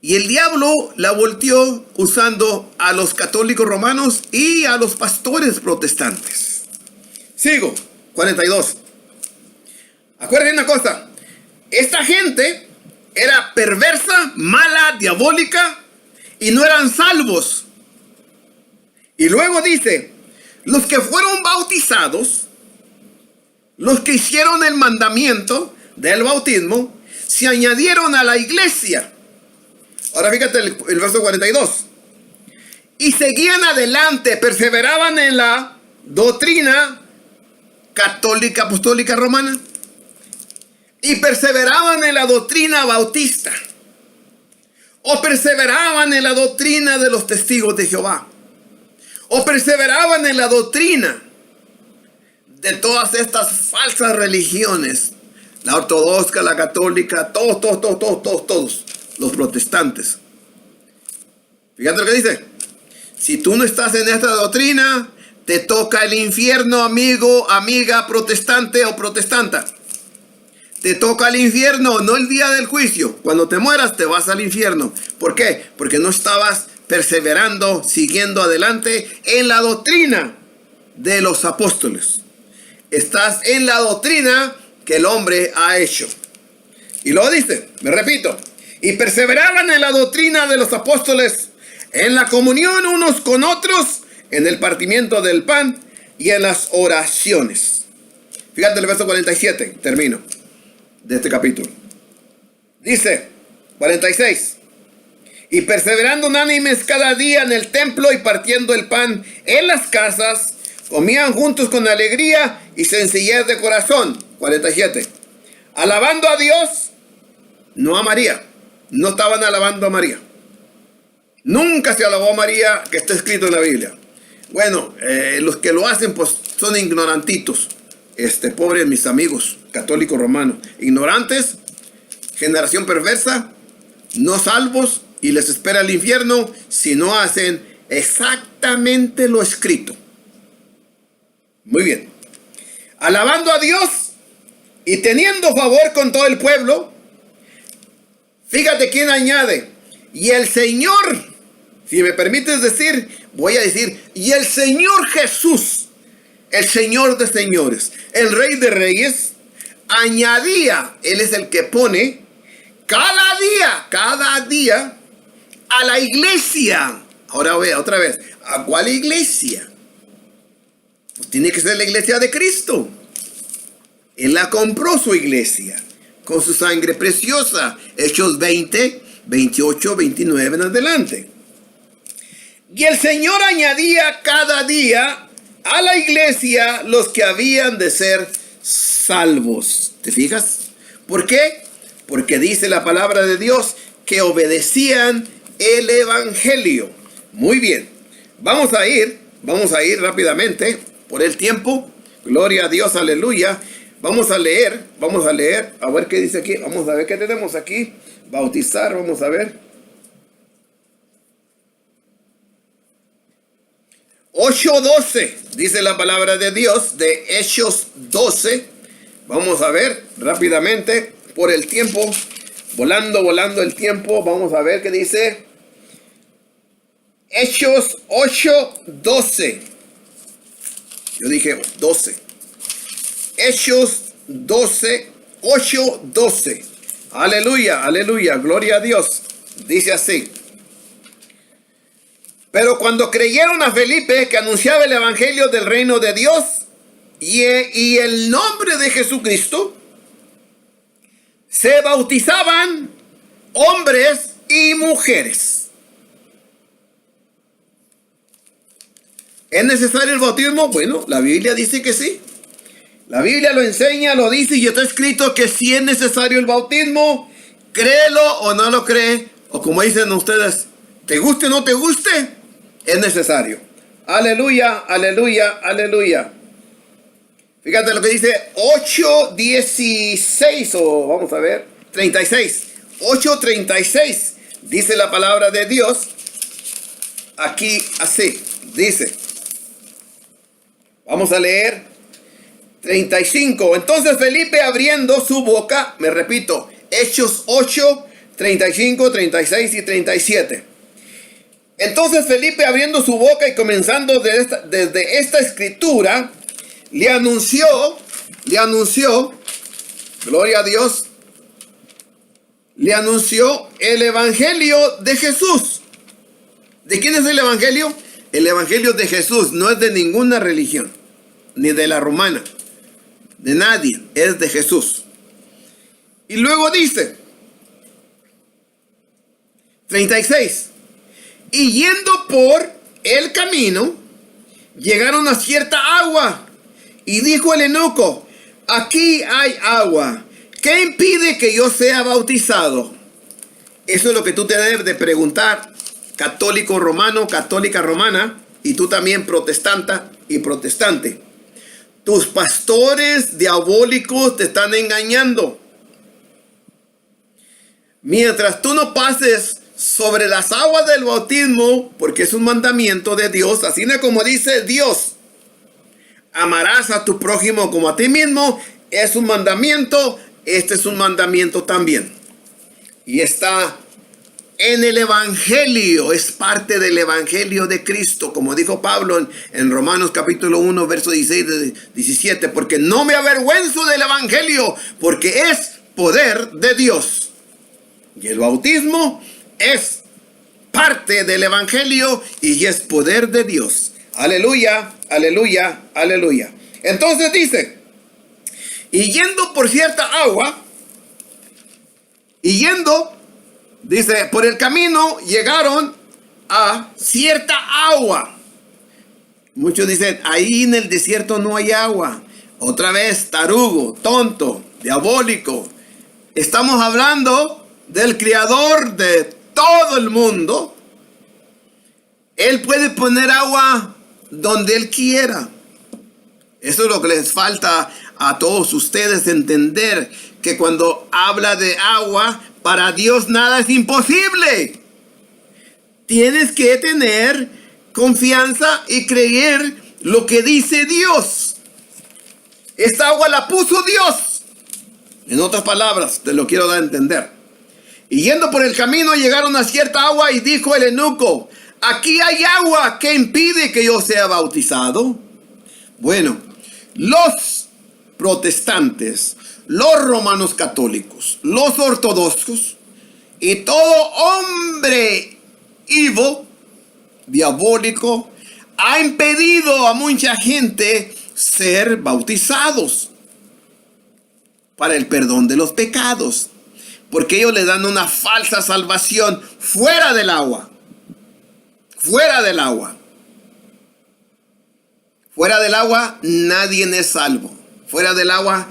Y el diablo la volteó usando a los católicos romanos y a los pastores protestantes. Sigo, 42. Acuérdense una cosa, esta gente era perversa, mala, diabólica y no eran salvos. Y luego dice, los que fueron bautizados, los que hicieron el mandamiento del bautismo, se añadieron a la iglesia. Ahora fíjate el verso 42. Y seguían adelante, perseveraban en la doctrina católica, apostólica, romana. Y perseveraban en la doctrina bautista. O perseveraban en la doctrina de los testigos de Jehová. O perseveraban en la doctrina de todas estas falsas religiones. La ortodoxa, la católica, todos los protestantes. Fíjate lo que dice. Si tú no estás en esta doctrina, te toca el infierno, amigo, amiga, protestante o protestanta. Te toca el infierno, no el día del juicio. Cuando te mueras, te vas al infierno. ¿Por qué? Porque no estabas perseverando, siguiendo adelante en la doctrina de los apóstoles. Estás en la doctrina que el hombre ha hecho. Y luego dice, me repito, y perseveraban en la doctrina de los apóstoles, en la comunión unos con otros, en el partimiento del pan y en las oraciones. Fíjate el verso 47, termino de este capítulo. Dice, 46, y perseverando unánimes cada día en el templo y partiendo el pan en las casas, comían juntos con alegría y sencillez de corazón. 47. Alabando a Dios, no a María. No estaban alabando a María. Nunca se alabó a María, que está escrito en la Biblia. Bueno, los que lo hacen pues son ignorantitos. Pobres mis amigos católicos romanos. Ignorantes, generación perversa, no salvos, y les espera el infierno si no hacen exactamente lo escrito. Muy bien. Alabando a Dios y teniendo favor con todo el pueblo. Fíjate quién añade. Y el Señor, si me permites decir, voy a decir, y el Señor Jesús, el Señor de señores, el Rey de reyes, añadía, Él es el que pone, cada día, a la iglesia. Ahora vea otra vez, ¿a cuál iglesia? Pues tiene que ser la iglesia de Cristo. Él la compró, su iglesia, con su sangre preciosa. Hechos 20, 28, 29 en adelante. Y el Señor añadía cada día a la iglesia los que habían de ser salvos. ¿Te fijas? ¿Por qué? Porque dice la palabra de Dios que obedecían el evangelio. Muy bien. Vamos a ir rápidamente por el tiempo. Gloria a Dios, aleluya. Vamos a leer, a ver qué dice aquí. Vamos a ver qué tenemos aquí. Bautizar, vamos a ver. 8:12, dice la palabra de Dios, de Hechos 12. Vamos a ver rápidamente por el tiempo. Volando el tiempo. Vamos a ver qué dice. Hechos 8:12. Yo dije 12. Hechos 12, 8:12. Aleluya, aleluya, gloria a Dios. dice así. Pero cuando creyeron a Felipe, que anunciaba el evangelio del reino de Dios y el nombre de Jesucristo, se bautizaban hombres y mujeres. ¿Es necesario el bautismo? Bueno, la Biblia dice que sí. La Biblia lo enseña, lo dice y está escrito que sí es necesario el bautismo. Créelo o no lo cree, o como dicen ustedes, te guste o no te guste, es necesario. Aleluya, aleluya, aleluya. Fíjate lo que dice 8:16, o vamos a ver, 36. 8:36 dice la palabra de Dios. Aquí así, dice. Vamos a leer 35. Entonces Felipe abriendo su boca, me repito, Hechos 8, 35, 36 y 37. Entonces Felipe abriendo su boca y comenzando desde esta escritura, le anunció, gloria a Dios, le anunció el evangelio de Jesús. ¿De quién es el evangelio? El evangelio de Jesús no es de ninguna religión, ni de la romana, de nadie, es de Jesús. Y luego dice, 36, y yendo por el camino, llegaron a cierta agua, y dijo el eunuco, aquí hay agua, ¿qué impide que yo sea bautizado? Eso es lo que tú te debes de preguntar, católico romano, católica romana, y tú también protestante y protestante. Tus pastores diabólicos te están engañando. Mientras tú no pases sobre las aguas del bautismo, porque es un mandamiento de Dios, así como dice Dios, amarás a tu prójimo como a ti mismo, es un mandamiento, este es un mandamiento también. Y está en el evangelio, es parte del evangelio de Cristo, como dijo Pablo en Romanos capítulo 1, verso 16, 17, porque no me avergüenzo del evangelio, porque es poder de Dios. Y el bautismo es parte del evangelio y es poder de Dios. Aleluya, aleluya, aleluya. Entonces dice, y yendo por cierta agua, dice, por el camino llegaron a cierta agua. Muchos dicen, ahí en el desierto no hay agua. Otra vez, tarugo, tonto, diabólico. Estamos hablando del creador de todo el mundo. Él puede poner agua donde Él quiera. Eso es lo que les falta a todos ustedes entender, que cuando habla de agua, para Dios nada es imposible. Tienes que tener confianza y creer lo que dice Dios. Esta agua la puso Dios. En otras palabras, te lo quiero dar a entender. Y yendo por el camino llegaron a cierta agua y dijo el eunuco, aquí hay agua, ¿qué impide que yo sea bautizado? Bueno, los protestantes, los romanos católicos, los ortodoxos y todo hombre evil, diabólico, ha impedido a mucha gente ser bautizados para el perdón de los pecados, porque ellos le dan una falsa salvación fuera del agua. Fuera del agua. Fuera del agua nadie es salvo. Fuera del agua,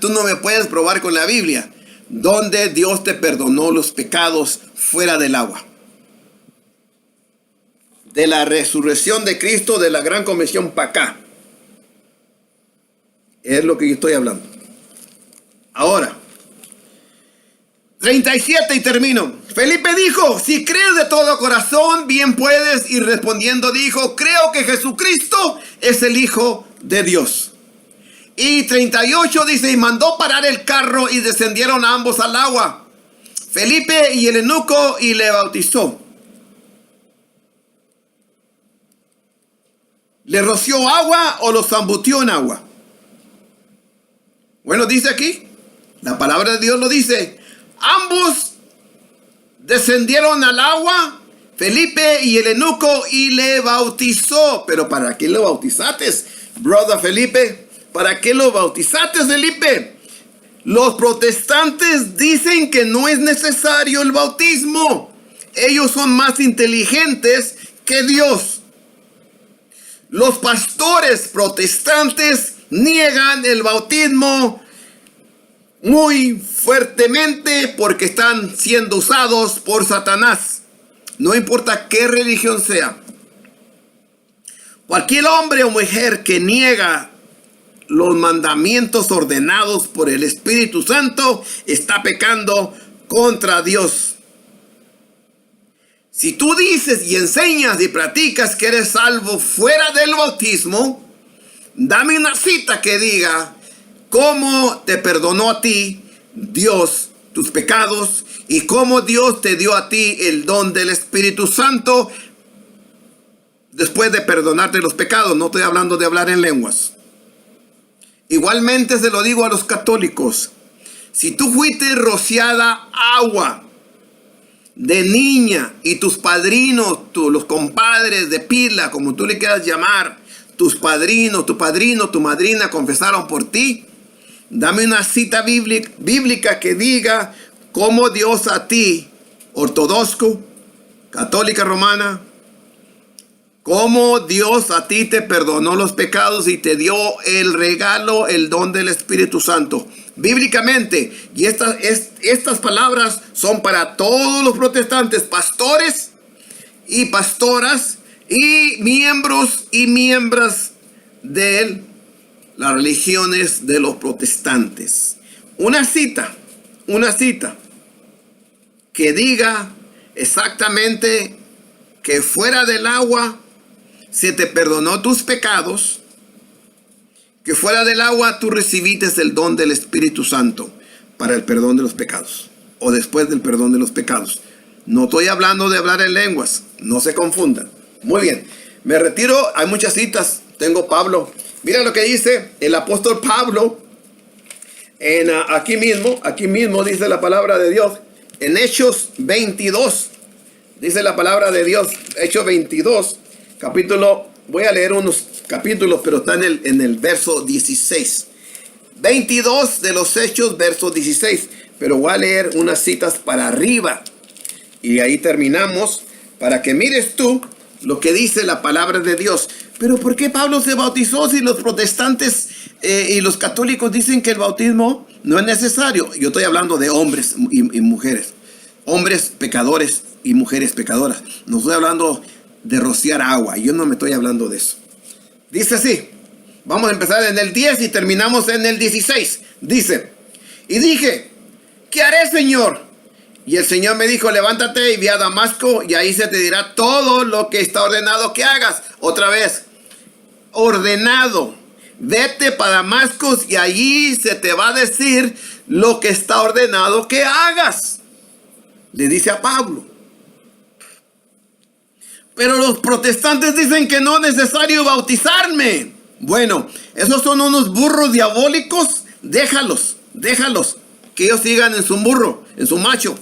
tú no me puedes probar con la Biblia donde Dios te perdonó los pecados fuera del agua. De la resurrección de Cristo, de la gran comisión para acá. Es lo que yo estoy hablando. Ahora, 37 y termino. Felipe dijo, si crees de todo corazón, bien puedes. Y respondiendo dijo, creo que Jesucristo es el Hijo de Dios. Y 38 dice, y mandó parar el carro y descendieron ambos al agua, Felipe y el eunuco, y le bautizó. ¿Le roció agua o lo zambutió en agua? Bueno, dice aquí, la palabra de Dios lo dice, ambos descendieron al agua, Felipe y el eunuco, y le bautizó. Pero ¿para qué lo bautizaste, brother Felipe? ¿Para qué lo bautizaste, Felipe? Los protestantes dicen que no es necesario el bautismo. Ellos son más inteligentes que Dios. Los pastores protestantes niegan el bautismo muy fuertemente porque están siendo usados por Satanás. No importa qué religión sea. Cualquier hombre o mujer que niega los mandamientos ordenados por el Espíritu Santo está pecando contra Dios. Si tú dices y enseñas y practicas que eres salvo fuera del bautismo, dame una cita que diga cómo te perdonó a ti Dios tus pecados y cómo Dios te dio a ti el don del Espíritu Santo después de perdonarte los pecados. No estoy hablando de hablar en lenguas. Igualmente se lo digo a los católicos. Si tú fuiste rociada agua de niña y tus padrinos, los compadres de pila, como tú le quieras llamar, tus padrinos, tu padrino, tu madrina confesaron por ti, dame una cita bíblica que diga cómo Dios a ti, ortodoxo, católica romana, cómo Dios a ti te perdonó los pecados y te dio el regalo, el don del Espíritu Santo. Bíblicamente, y estas palabras son para todos los protestantes, pastores y pastoras y miembros y miembros de las religiones de los protestantes. Una cita que diga exactamente que fuera del agua se te perdonó tus pecados, que fuera del agua tú recibiste el don del Espíritu Santo para el perdón de los pecados, o después del perdón de los pecados. No estoy hablando de hablar en lenguas, no se confundan. Muy bien, me retiro, hay muchas citas, tengo Pablo. Mira lo que dice el apóstol Pablo, aquí mismo dice la palabra de Dios, en Hechos 22, dice la palabra de Dios, Hechos 22, capítulo, voy a leer unos capítulos, pero está en el verso 16. 22 de los Hechos, verso 16. Pero voy a leer unas citas para arriba. Y ahí terminamos para que mires tú lo que dice la palabra de Dios. Pero ¿por qué Pablo se bautizó si los protestantes y los católicos dicen que el bautismo no es necesario? Yo estoy hablando de hombres y mujeres. Hombres pecadores y mujeres pecadoras. No estoy hablando de rociar agua. Yo no me estoy hablando de eso. Dice así. Vamos a empezar en el 10 y terminamos en el 16. Dice, y dije, ¿qué haré, Señor? Y el Señor me dijo, levántate y ve a Damasco, y ahí se te dirá todo lo que está ordenado que hagas. Otra vez, ordenado. Vete para Damasco y allí se te va a decir lo que está ordenado que hagas. Le dice a Pablo. Pero los protestantes dicen que no es necesario bautizarme. Bueno, esos son unos burros diabólicos. Déjalos. Que ellos sigan en su burro, en su macho.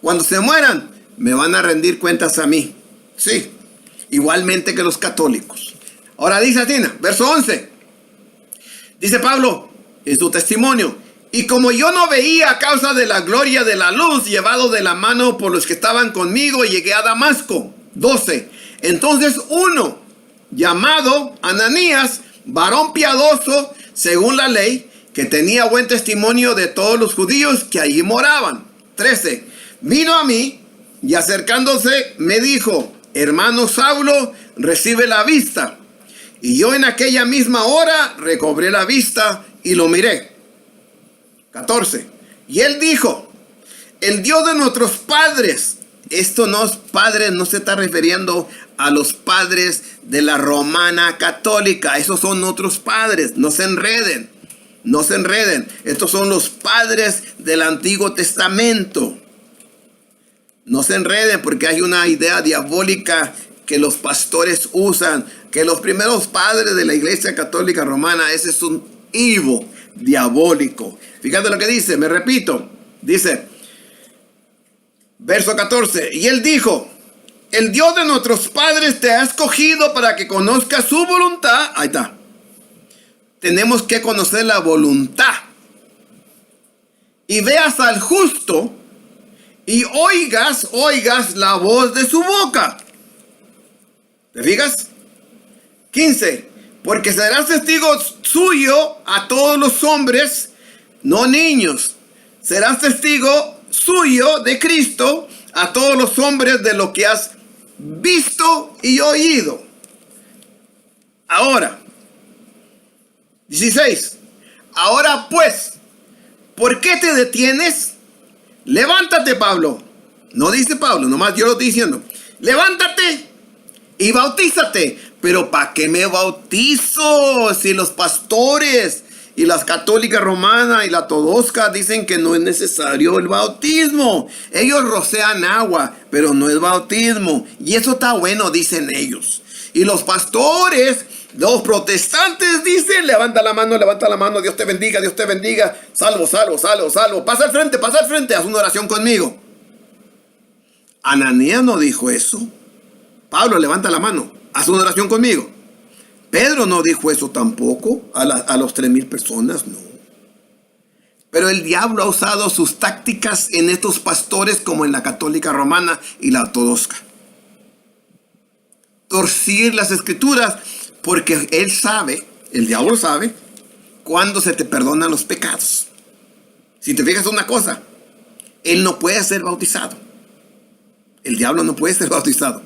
Cuando se mueran, me van a rendir cuentas a mí. Sí, igualmente que los católicos. Ahora dice Atina, verso 11. Dice Pablo en su testimonio. Y como yo no veía a causa de la gloria de la luz, llevado de la mano por los que estaban conmigo, llegué a Damasco. 12. Entonces uno, llamado Ananías, varón piadoso, según la ley, que tenía buen testimonio de todos los judíos que allí moraban. 13. Vino a mí y acercándose me dijo, hermano Saulo, recibe la vista. Y yo en aquella misma hora recobré la vista y lo miré. 14. Y él dijo, el Dios de nuestros padres. Esto no es padres, no se está refiriendo a los padres de la romana católica. Esos son otros padres, no se enreden. Estos son los padres del Antiguo Testamento. No se enreden porque hay una idea diabólica que los pastores usan, que los primeros padres de la Iglesia Católica Romana, ese es un ivo diabólico. Fíjate lo que dice, me repito, dice, Verso 14. Y él dijo: el Dios de nuestros padres te ha escogido para que conozcas su voluntad. Ahí está. Tenemos que conocer la voluntad. Y veas al justo y oigas la voz de su boca. ¿Te fijas? 15. Porque serás testigo suyo a todos los hombres, no niños. Serás testigo suyo de Cristo a todos los hombres de lo que has visto y oído. Ahora, 16. Ahora pues, ¿por qué te detienes? Levántate, Pablo. No dice Pablo, nomás yo lo estoy diciendo. Levántate y bautízate. Pero ¿para qué me bautizo? Si los pastores y las católicas romanas y la ortodoxa dicen que no es necesario el bautismo. Ellos rocean agua, pero no es bautismo. Y eso está bueno, dicen ellos. Y los pastores, los protestantes dicen: levanta la mano, Dios te bendiga, salvo, pasa al frente, haz una oración conmigo. Ananías no dijo eso. Pablo, levanta la mano, haz una oración conmigo. Pedro no dijo eso tampoco a los 3,000 personas, no. Pero el diablo ha usado sus tácticas en estos pastores como en la católica romana y la ortodoxa. Torcer las escrituras, porque él sabe, el diablo sabe, cuándo se te perdonan los pecados. Si te fijas una cosa, él no puede ser bautizado. El diablo no puede ser bautizado.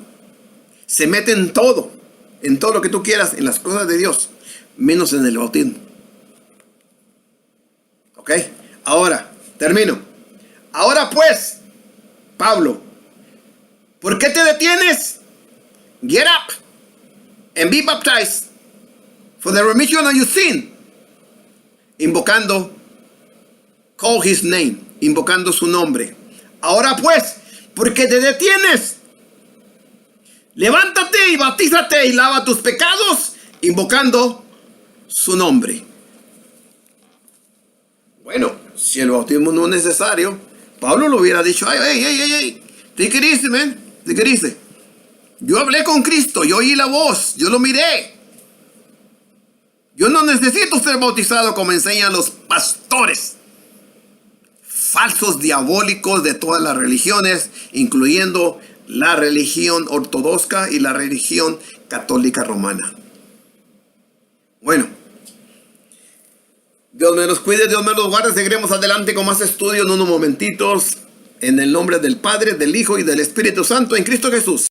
Se mete en todo lo que tú quieras, en las cosas de Dios, menos en el bautismo. ¿Ok? Ahora, termino. Ahora pues, Pablo, ¿por qué te detienes? Get up and be baptized for the remission of your sin. Invocando, call his name, invocando su nombre. Ahora pues, ¿por qué te detienes? Levántate y bautízate y lava tus pecados, invocando su nombre. Bueno, si el bautismo no es necesario, Pablo lo hubiera dicho: hey, take it easy, man, take it easy. Yo hablé con Cristo, yo oí la voz, yo lo miré. Yo no necesito ser bautizado como enseñan los pastores falsos, diabólicos de todas las religiones, incluyendo la religión ortodoxa y la religión católica romana. Bueno, Dios me los cuide, Dios me los guarde. Seguiremos adelante con más estudios en unos momentitos. En el nombre del Padre, del Hijo y del Espíritu Santo, en Cristo Jesús.